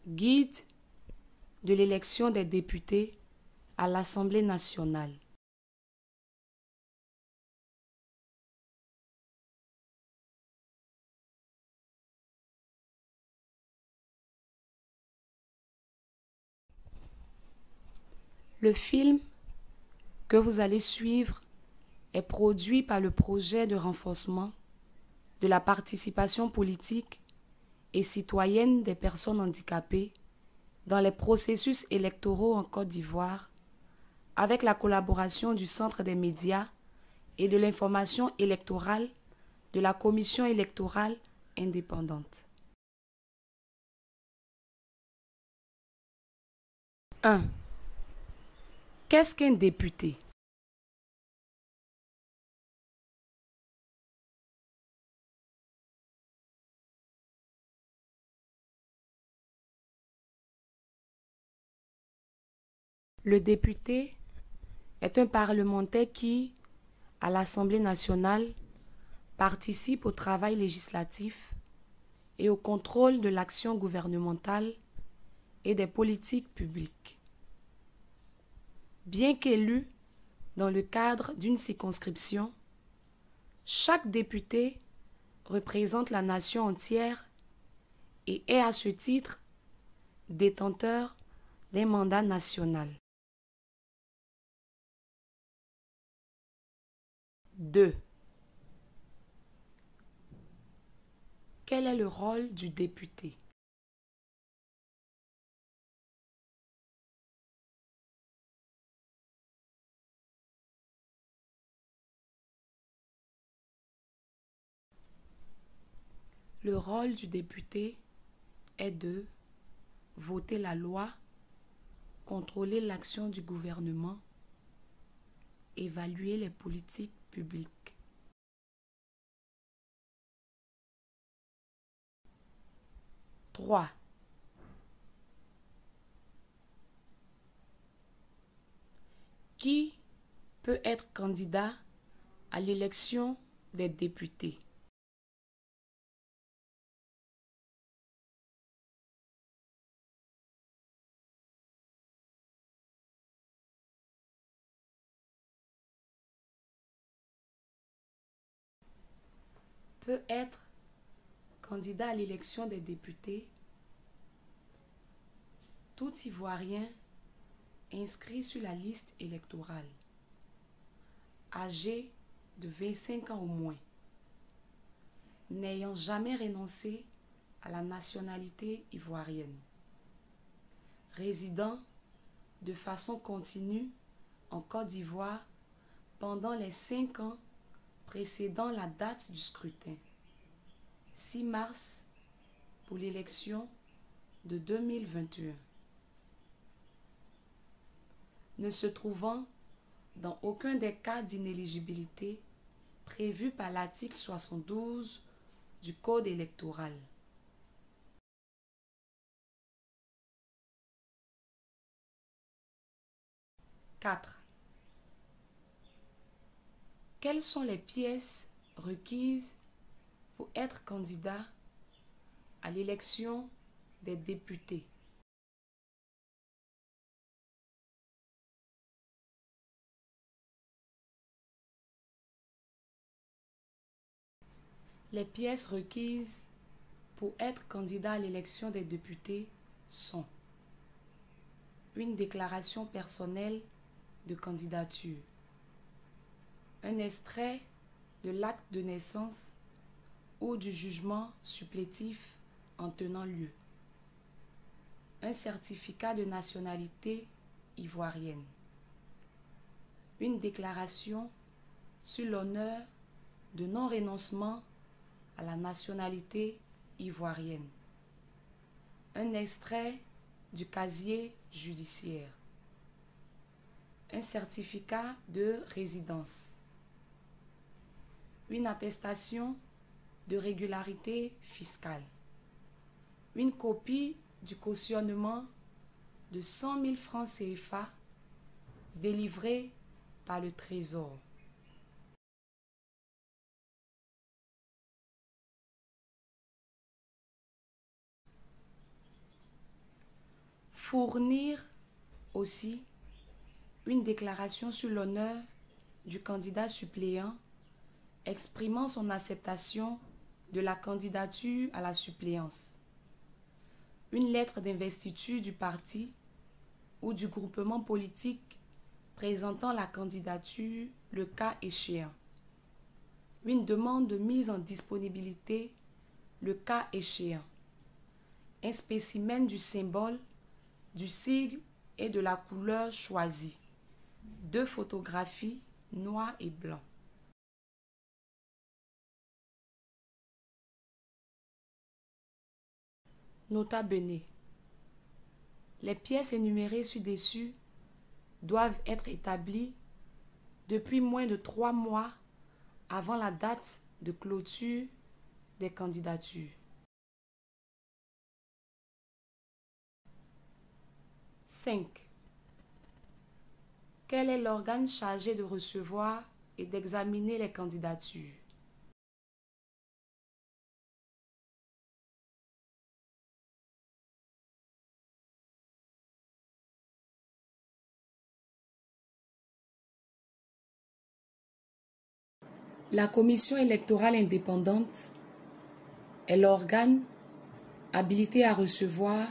Guide de l'élection des députés à l'Assemblée nationale. Le film que vous allez suivre est produit par le projet de renforcement de la participation politique et citoyenne des personnes handicapées dans les processus électoraux en Côte d'Ivoire, avec la collaboration du Centre des médias et de l'information électorale de la Commission électorale indépendante. 1. Qu'est-ce qu'un député? Le député est un parlementaire qui, à l'Assemblée nationale, participe au travail législatif et au contrôle de l'action gouvernementale et des politiques publiques. Bien qu'élu dans le cadre d'une circonscription, chaque député représente la nation entière et est à ce titre détenteur d'un mandat national. 2. Quel est le rôle du député? Le rôle du député est de voter la loi, contrôler l'action du gouvernement, évaluer les politiques publiques. 3. Qui peut être candidat à l'élection des députés? Peut être candidat à l'élection des députés tout Ivoirien inscrit sur la liste électorale, âgé de 25 ans au moins, n'ayant jamais renoncé à la nationalité ivoirienne, résidant de façon continue en Côte d'Ivoire pendant les 5 ans précédant la date du scrutin, 6 mars pour l'élection de 2021. Ne se trouvant dans aucun des cas d'inéligibilité prévus par l'article 72 du Code électoral. 4. Quelles sont les pièces requises pour être candidat à l'élection des députés? Les pièces requises pour être candidat à l'élection des députés sont une déclaration personnelle de candidature, un extrait de l'acte de naissance ou du jugement supplétif en tenant lieu, un certificat de nationalité ivoirienne, une déclaration sur l'honneur de non-renoncement à la nationalité ivoirienne, un extrait du casier judiciaire, un certificat de résidence, une attestation de régularité fiscale, une copie du cautionnement de 100 000 francs CFA délivré par le Trésor. Fournir aussi une déclaration sur l'honneur du candidat suppléant exprimant son acceptation de la candidature à la suppléance. Une lettre d'investiture du parti ou du groupement politique présentant la candidature le cas échéant. Une demande de mise en disponibilité le cas échéant. Un spécimen du symbole, du sigle et de la couleur choisie. 2 photographies noir et blanc. Nota bene. Les pièces énumérées ci-dessus doivent être établies depuis moins de 3 mois avant la date de clôture des candidatures. 5. Quel est l'organe chargé de recevoir et d'examiner les candidatures? La commission électorale indépendante est l'organe habilité à recevoir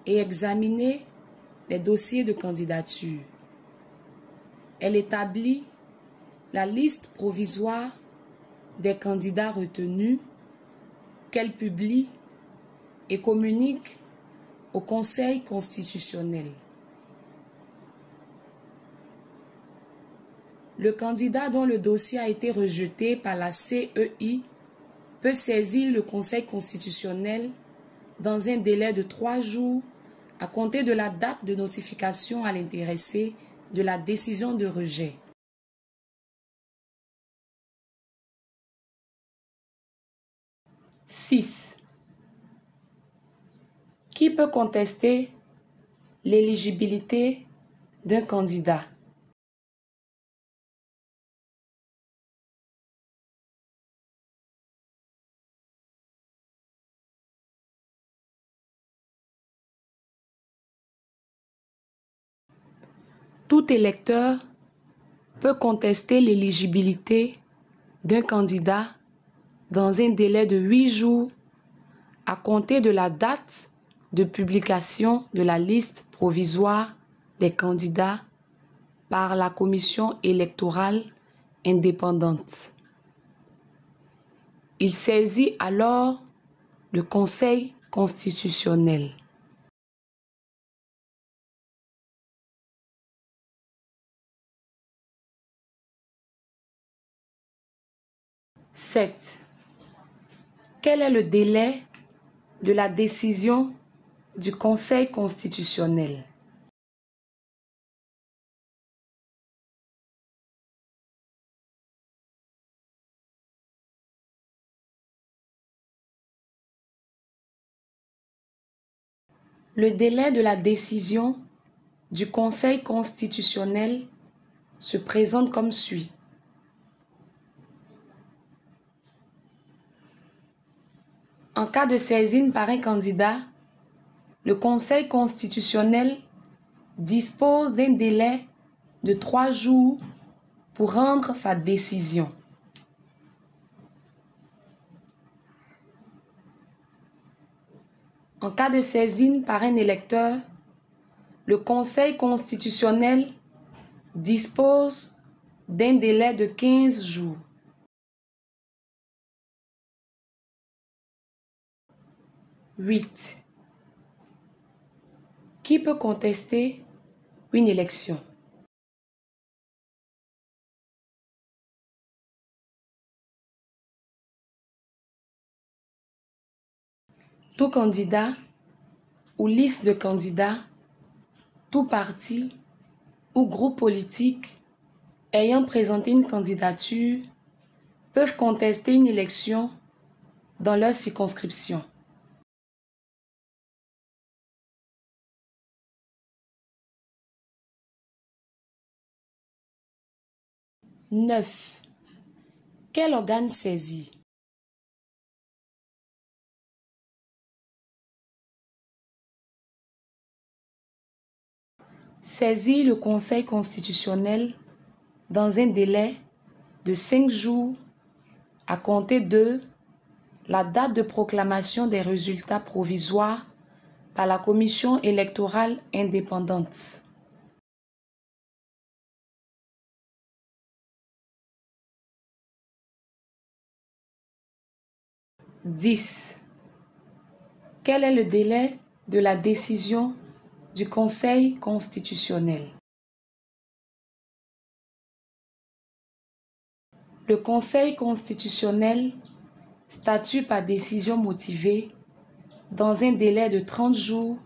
et examiner les dossiers de candidature. Elle établit la liste provisoire des candidats retenus qu'elle publie et communique au Conseil constitutionnel. Le candidat dont le dossier a été rejeté par la CEI peut saisir le Conseil constitutionnel dans un délai de 3 jours à compter de la date de notification à l'intéressé de la décision de rejet. « 6. Qui peut contester l'éligibilité d'un candidat? Tout électeur peut contester l'éligibilité d'un candidat dans un délai de 8 jours à compter de la date de publication de la liste provisoire des candidats par la commission électorale indépendante. Il saisit alors le Conseil constitutionnel. « 7. Quel est le délai de la décision du Conseil constitutionnel? Le délai de la décision du Conseil constitutionnel se présente comme suit. En cas de saisine par un candidat, le Conseil constitutionnel dispose d'un délai de 3 jours pour rendre sa décision. En cas de saisine par un électeur, le Conseil constitutionnel dispose d'un délai de 15 jours. 8. Qui peut contester une élection? Tout candidat ou liste de candidats, tout parti ou groupe politique ayant présenté une candidature peuvent contester une élection dans leur circonscription. 9. Quel organe saisit? Saisit le Conseil constitutionnel dans un délai de 5 jours à compter de la date de proclamation des résultats provisoires par la Commission électorale indépendante. « 10. Quel est le délai de la décision du Conseil constitutionnel? Le Conseil constitutionnel statue par décision motivée dans un délai de 30 jours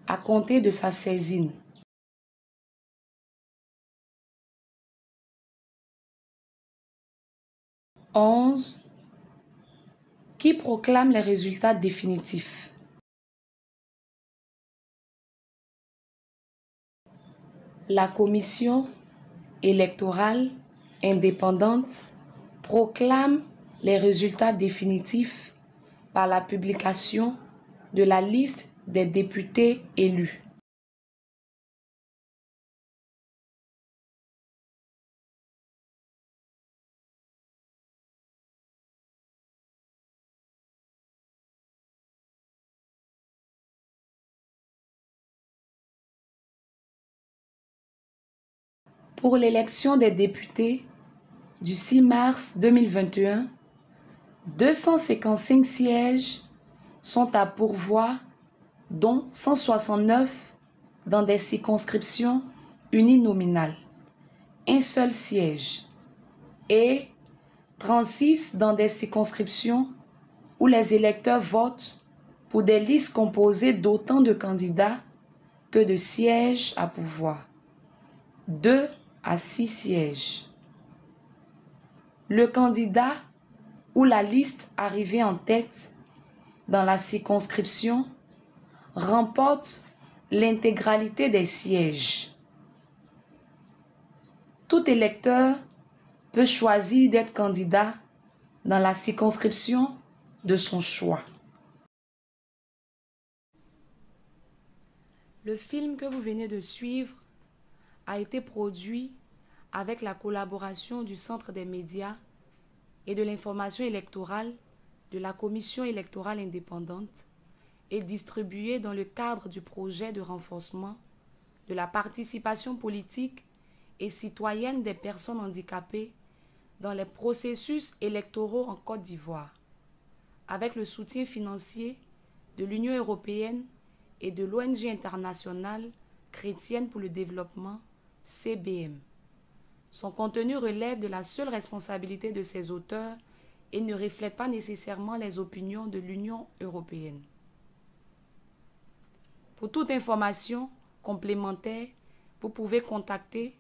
à compter de sa saisine. « 11. Qui proclame les résultats définitifs? La Commission électorale indépendante proclame les résultats définitifs par la publication de la liste des députés élus. Pour l'élection des députés du 6 mars 2021, 255 sièges sont à pourvoir, dont 169 dans des circonscriptions uninominales, un seul siège, et 36 dans des circonscriptions où les électeurs votent pour des listes composées d'autant de candidats que de sièges à pourvoir, 2 à 6 sièges. Le candidat ou la liste arrivée en tête dans la circonscription remporte l'intégralité des sièges. Tout électeur peut choisir d'être candidat dans la circonscription de son choix. Le film que vous venez de suivre a été produit avec la collaboration du Centre des médias et de l'information électorale de la Commission électorale indépendante et distribué dans le cadre du projet de renforcement de la participation politique et citoyenne des personnes handicapées dans les processus électoraux en Côte d'Ivoire, avec le soutien financier de l'Union européenne et de l'ONG internationale chrétienne pour le développement, CBM. Son contenu relève de la seule responsabilité de ses auteurs et ne reflète pas nécessairement les opinions de l'Union européenne. Pour toute information complémentaire, vous pouvez contacter